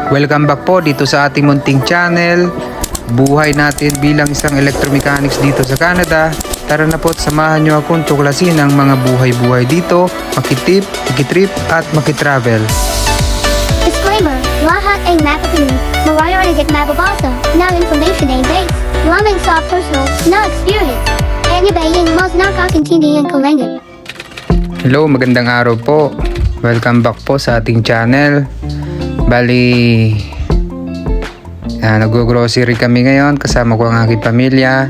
Welcome back po dito sa ating munting channel. Buhay natin bilang isang electromechanics dito sa Canada. Tara na po at samahan nyo akong tuklasin ang mga buhay-buhay dito, makitip, makitrip at makitravel. Disclaimer, lahat ay mapapili, mararanagan mababasa, na information ay based, lamang sa personal, na experience. Kanya ba yung mas nakakaintindihan kalangan? Hello, magandang araw po. Welcome back po sa ating channel. Bali, nag-grocery kami ngayon kasama ko ang aking pamilya.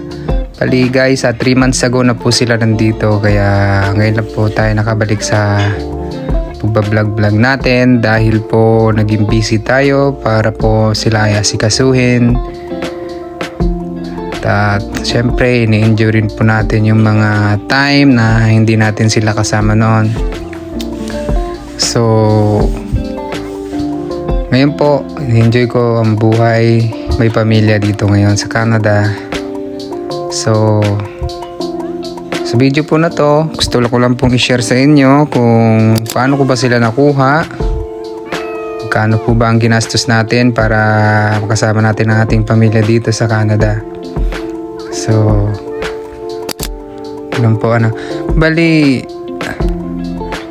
Bali guys, 3 months ago na po sila nandito, kaya ngayon na po tayo nakabalik sa pagbablog-vlog natin dahil po naging busy tayo para po sila ay asikasuhin. At syempre ini-enjoy rin po natin yung mga time na hindi natin sila kasama noon. So ngayon po, enjoy ko ang buhay, may pamilya dito ngayon sa Canada. So, sa video po na to, gusto ko lang pong i-share sa inyo kung paano ko ba sila nakuha, magkano po ba ang ginastos natin para makasama natin ang ating pamilya dito sa Canada. So, yun po bali,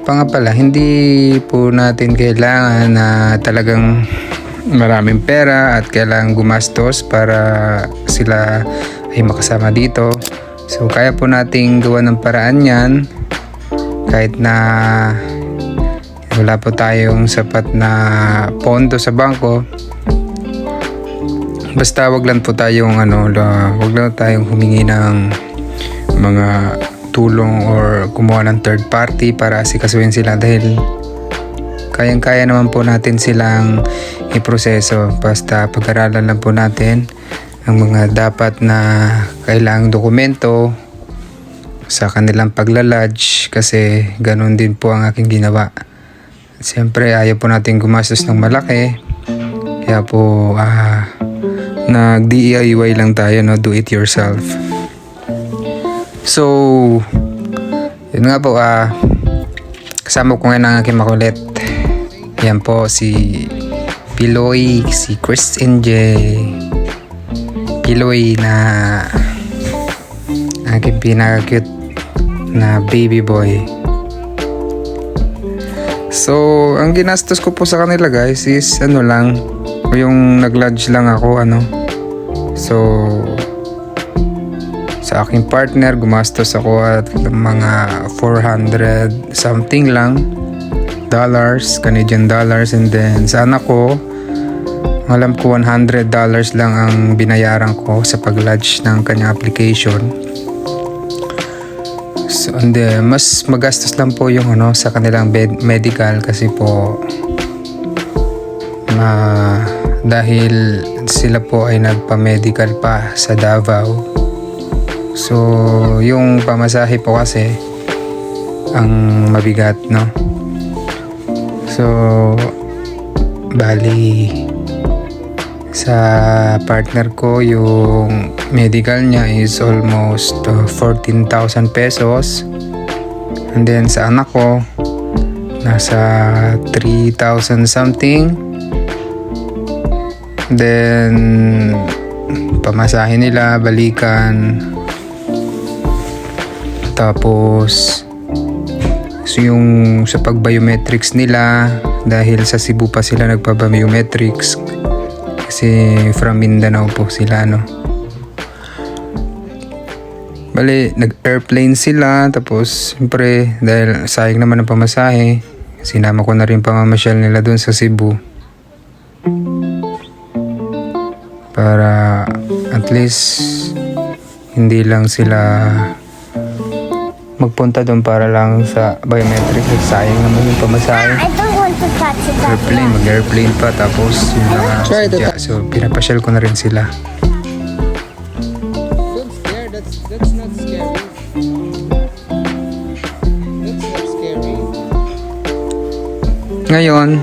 pa nga pala, hindi po natin kailangan na talagang maraming pera at kailangan gumastos para sila ay makasama dito. So kaya po nating gawa ng paraan yan kahit na wala po tayong sapat na pondo sa bangko. Basta wag lang po tayong wag lang tayong humingi ng mga tulong or kumuha ng third party para asikasuhin sila dahil kayang-kaya naman po natin silang iproseso. Basta pag-aralan lang po natin ang mga dapat na kailangang dokumento sa kanilang paglalodge kasi ganun din po ang aking ginawa. Siyempre ayaw po natin gumastos ng malaki, kaya po nag-DIY lang tayo, do it yourself. So, yun nga po, kasama ko ngayon ang aking makulit. Yan po, si Piloy, si Chris NJ. Piloy na aking pinaka-cute na baby boy. So, ang ginastos ko po sa kanila guys is lang, yung nag-lodge lang ako, So, sa aking partner, gumastos ako at mga 400 something lang dollars, Canadian dollars. And then sa anak ko, alam ko $100 lang ang binayaran ko sa pag-lodge ng kanyang application. So, and then, mas magastos lang po yung sa kanilang medical kasi po dahil sila po ay nagpa-medical pa sa Davao. So, yung pamasahe po kasi ang mabigat, So, bali sa partner ko, yung medical niya is almost 14,000 pesos. And then sa anak ko, nasa 3,000 something. Then, pamasahe nila, balikan. Tapos yung sa pag-biometrics nila, dahil sa Cebu pa sila nagpa-biometrics kasi from Mindanao po sila, Bali, nag-airplane sila. Tapos siyempre dahil sayang naman ang pamasahe, sinama ko na rin pamamasyal nila dun sa Cebu para at least hindi lang sila magpunta doon para lang sa biometrics. Sayang naman yung pamasahe. I don't want to touch it. Mag-airplane pa, tapos yun lang sadya. So pinapasyal ko na rin sila. Don't scare, that's not scary. That's not scary. Ngayon,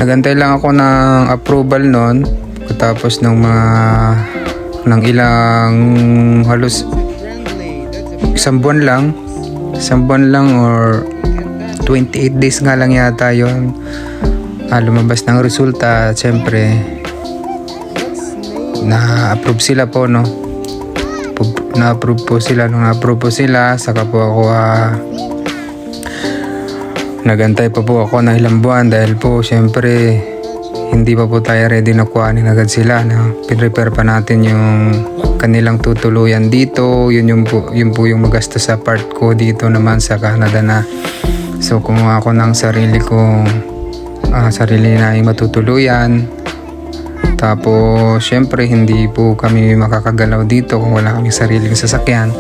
nagantay lang ako ng approval noon tapos ng ilang halos isang buwan lang or 28 days nga lang yata yon lumabas ng resulta, syempre na-approve sila po, no? Na-approve po sila. Nung na-approve po sila, saka po ako nagantay pa po ako ng ilang buwan dahil po syempre hindi pa po tayo ready na kuhanin agad sila, no? Pinrepare pa natin yung kanilang tutuluyan dito. Yun po yung magastos sa part ko dito naman sa Canada na. So kumuha ako ng sarili na yung matutuluyan. Tapos syempre hindi po kami makakagalaw dito kung wala kami sariling sasakyan.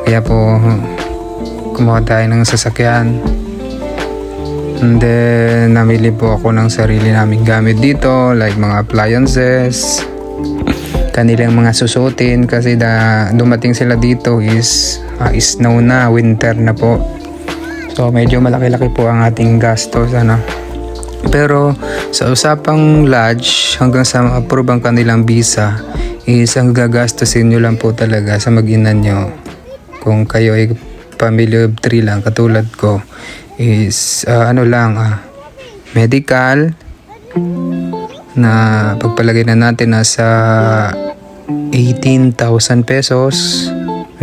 Kaya po kumuha tayo ng sasakyan. And then namili po ako ng sarili naming gamit dito, like mga appliances, kanilang mga susutin kasi dumating sila dito is snow na, winter na po. So medyo malaki-laki po ang ating gastos, ano. Pero sa usapang lodge, hanggang sa ma-approve ang kanilang visa, is ang gagastusin nyo lang po talaga sa mag-ina nyo. Kung kayo ay family of 3 lang, katulad ko, is medical, na pagpalagay na natin nasa 18,000 pesos,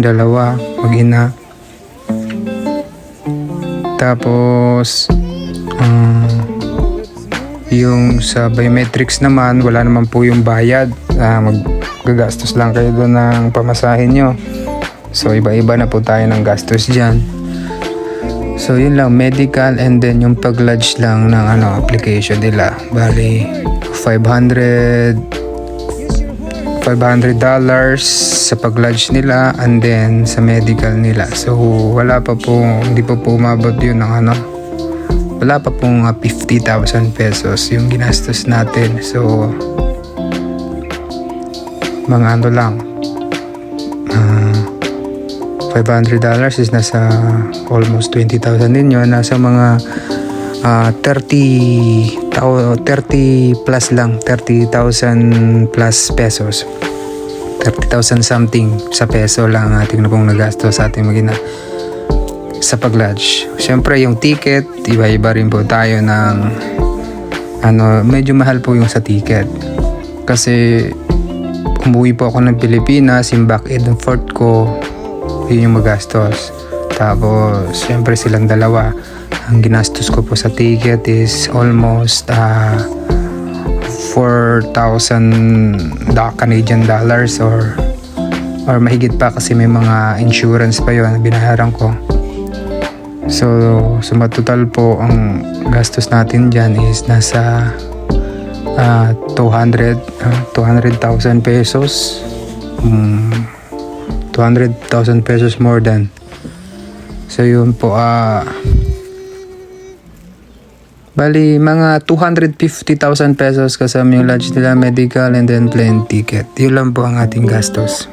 dalawa, mag-ina. Tapos yung sa biometrics naman, wala naman po yung bayad. Magagastos lang kayo doon ng pamasahin nyo. So iba-iba na po tayo ng gastos dyan. So yun lang, medical, and then yung pag-lodge lang ng application nila. Bali $500 sa pag-lodge nila, and then sa medical nila. So hindi pa po umabot yun ng wala pa pong 50,000 pesos yung ginastos natin. So mga lang, $500 is nasa almost 20,000 din yun. Nasa mga 30 plus lang, 30,000 plus pesos, 30,000 something sa peso lang ating na pong nagasto sa ating magina sa pag-lodge. Syempre yung ticket, iba-iba rin po tayo ng medyo mahal po yung sa ticket kasi umuwi po ako ng Pilipinas, yung back end and forth ko, yun yung magastos. Tapos syempre silang dalawa, ang ginastos ko po sa ticket is almost 4,000 Canadian dollars or mahigit pa kasi may mga insurance pa yun na binayaran ko. So suma total po ang gastos natin dyan is nasa 200,000 pesos. 200,000 pesos more than. So yun po, bali mga 250,000 pesos kasama yung lodge nila, medical, and then plane ticket. Yun lang po ang ating gastos.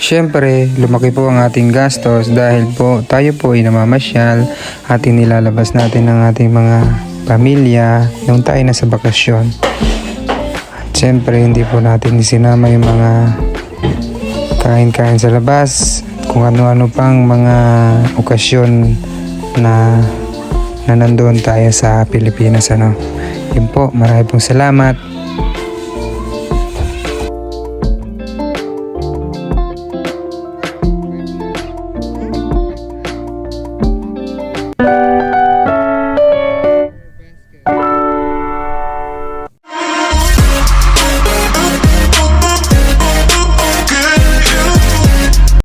Syempre, lumaki po ang ating gastos dahil po tayo po ay namamasyal, ating nilalabas natin ang ating mga pamilya nung tayo na sa bakasyon. At syempre, hindi po natin isinama yung mga kain-kain sa labas, kung ano-ano pang mga okasyon na nandoon tayo sa Pilipinas, Yun po, marami pong salamat.